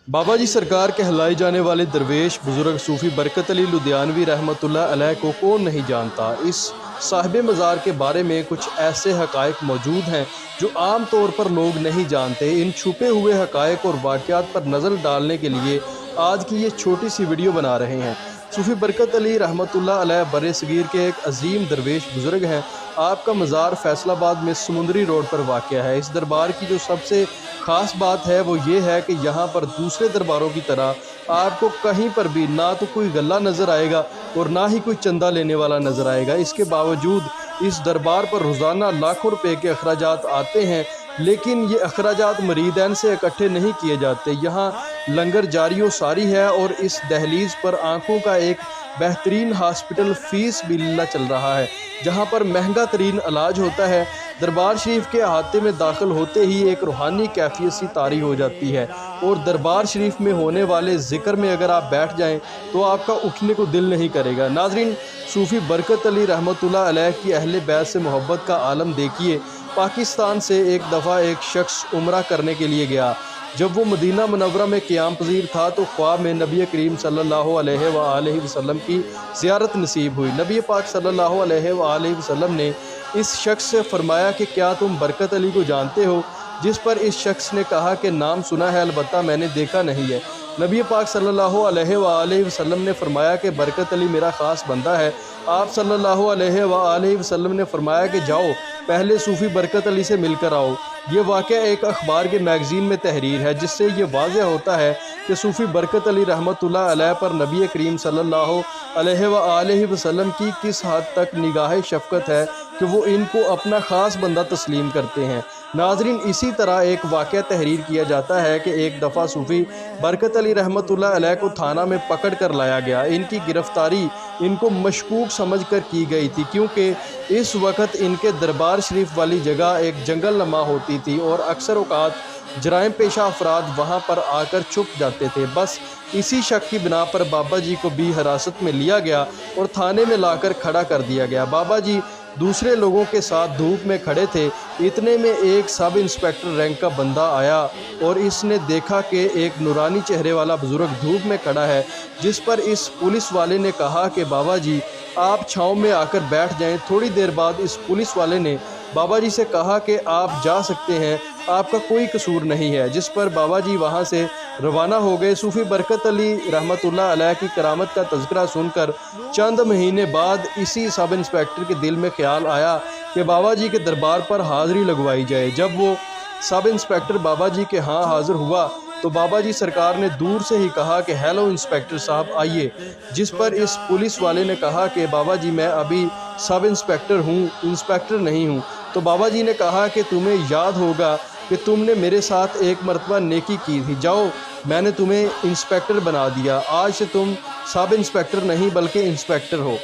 बाबा जी सरकार कहलाए जाने वाले दरवेश बुज़ुर्ग सूफ़ी बरकत अली लुधियानवी रहमतुल्लाह अलैह को कौन नहीं जानता। इस साहिब मज़ार के बारे में कुछ ऐसे हक़ाइक़ मौजूद हैं जो आम तौर पर लोग नहीं जानते। इन छुपे हुए हक़ाइक़ और वाक़यात पर नज़र डालने के लिए आज की ये छोटी सी वीडियो बना रहे हैं। सूफ़ी बरकत अली रहमतुल्लाह अलैह बर सग़ीर के एक अजीम दरवेश बुज़ुर्ग हैं। आपका मज़ार फैसलाबाद में समुंदरी रोड पर वाक़या है। इस दरबार की जो सबसे ख़ास बात है वो ये है कि यहाँ पर दूसरे दरबारों की तरह आपको कहीं पर भी ना तो कोई गल्ला नज़र आएगा और ना ही कोई चंदा लेने वाला नज़र आएगा। इसके बावजूद इस दरबार पर रोज़ाना लाखों रुपए के अखराजात आते हैं, लेकिन ये अखराजात मुरीदैन से इकट्ठे नहीं किए जाते। यहाँ लंगर जारी व सारी है और इस दहलीज़ पर आँखों का एक बेहतरीन हॉस्पिटल फ़ीस बिल्ला चल रहा है, जहाँ पर महंगा तरीन इलाज होता है। दरबार शरीफ के अहाते में दाखिल होते ही एक रूहानी कैफियत सी तारी हो जाती है और दरबार शरीफ में होने वाले ज़िक्र में अगर आप बैठ जाएं तो आपका उठने को दिल नहीं करेगा। नाज़रीन, सूफ़ी बरकत अली रहमतुल्लाह अलैह की अहले बैत से मोहब्बत का आलम देखिए। पाकिस्तान से एक दफ़ा एक शख्स उम्रा करने के लिए गया। जब वो मदीना मुनव्वरा में क़याम पज़ीर था तो ख्वाब में नबी करीम सल्लल्लाहु अलैहि वसल्लम की ज़ियारत नसीब हुई। नबी पाक सल्लल्लाहु अलैहि वसल्लम ने इस शख्स से फरमाया कि क्या तुम बरकत अली को जानते हो? जिस पर इस शख्स ने कहा कि नाम सुना है, अलबत्ता मैंने देखा नहीं है। नबी पाक सल्लल्लाहु अलैहि वसल्लम ने फरमाया कि बरकत अली मेरा ख़ास बंदा है। आप सल्लल्लाहु अलैहि वसल्लम ने फरमाया कि जाओ पहले सूफ़ी बरकत अली से मिलकर आओ। ये वाक़या एक अखबार के मैगज़ीन में तहरीर है, जिससे ये वाज़ेह होता है कि सूफ़ी बरकत अली रहमतुल्लाह अलैह पर नबी करीम सल्लल्लाहु अलैहि वसल्लम की किस हद तक निगाह शफ़क़त है कि वो इनको अपना ख़ास बंदा तस्लीम करते हैं। नाज़रीन, इसी तरह एक वाक़या तहरीर किया जाता है कि एक दफ़ा सूफ़ी बरकत अली रहमतुल्लाह अलैह को थाना में पकड़ कर लाया गया। इनकी गिरफ़्तारी इनको मशकूक समझ कर की गई थी, क्योंकि इस वक्त इनके दरबार शरीफ वाली जगह एक जंगल नमा होती थी और अक्सर औक़ात जराइम पेशा अफराद वहाँ पर आकर छुप जाते थे। बस इसी शक की बिना पर बाबा जी को भी हिरासत में लिया गया और थाने में लाकर खड़ा कर दिया गया। बाबा जी दूसरे लोगों के साथ धूप में खड़े थे। इतने में एक सब इंस्पेक्टर रैंक का बंदा आया और इसने देखा कि एक नूरानी चेहरे वाला बुज़ुर्ग धूप में खड़ा है, जिस पर इस पुलिस वाले ने कहा कि बाबा जी आप छाँव में आकर बैठ जाएं। थोड़ी देर बाद इस पुलिस वाले ने बाबा जी से कहा कि आप जा सकते हैं, आपका कोई कसूर नहीं है। जिस पर बाबा जी वहाँ से रवाना हो गए। सूफ़ी बरकत अली रहमतुल्लाह अलैह की करामत का तज़किरा सुनकर चंद महीने बाद इसी सब इंस्पेक्टर के दिल में ख़्याल आया कि बाबा जी के दरबार पर हाज़िरी लगवाई जाए। जब वो सब इंस्पेक्टर बाबा जी के यहाँ हाज़िर हुआ तो बाबा जी सरकार ने दूर से ही कहा कि हेलो इंस्पेक्टर साहब आइए। जिस पर इस पुलिस वाले ने कहा कि बाबा जी मैं अभी सब इंस्पेक्टर हूँ, इंस्पेक्टर नहीं हूँ। तो बाबा जी ने कहा कि तुम्हें याद होगा कि तुमने मेरे साथ एक मरतबा नेकी की थी, जाओ मैंने तुम्हें इंस्पेक्टर बना दिया, आज से तुम सब इंस्पेक्टर नहीं बल्कि इंस्पेक्टर हो।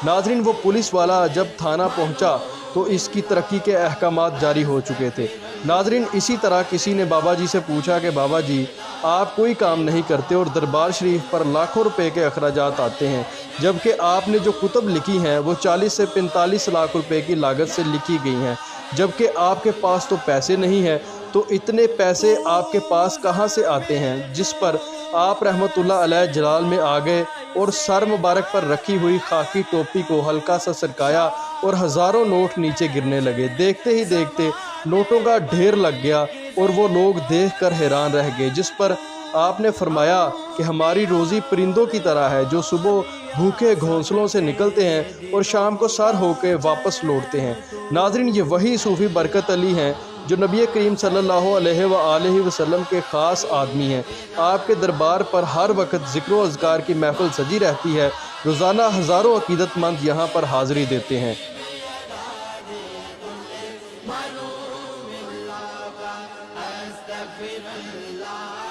नाज़रीन, वो पुलिस वाला जब थाना पहुंचा तो इसकी तरक्की के अहकामात जारी हो चुके थे। नाज़रीन, इसी तरह किसी ने बाबा जी से पूछा कि बाबा जी आप कोई काम नहीं करते और दरबार शरीफ पर लाखों रुपए के अखराजात आते हैं, जबकि आपने जो कुतुब लिखी हैं वो 40 से 45 लाख रुपए की लागत से लिखी गई हैं, जबकि आपके पास तो पैसे नहीं हैं, तो इतने पैसे आपके पास कहाँ से आते हैं? जिस पर आप रहमतुल्लाह अलैह जलाल में आ गए और सर मुबारक पर रखी हुई खाकी टोपी को हल्का सा सरकाया और हज़ारों नोट नीचे गिरने लगे। देखते ही देखते नोटों का ढेर लग गया और वो लोग देखकर हैरान रह गए। जिस पर आपने फरमाया कि हमारी रोज़ी परिंदों की तरह है, जो सुबह भूखे घोंसलों से निकलते हैं और शाम को सर होकर वापस लौटते हैं। नाज़रीन, ये वही सूफ़ी बरकत अली हैं जो नबी करीम सल्लल्लाहु अलैहि वसल्लम के ख़ास आदमी हैं। आपके दरबार पर हर वक्त ज़िक्र व अज़कार की महफ़िल सजी रहती है। रोज़ाना हज़ारों अक़ीदतमंद यहाँ पर हाज़िरी देते हैं। अस्तग़फिरुल्लाह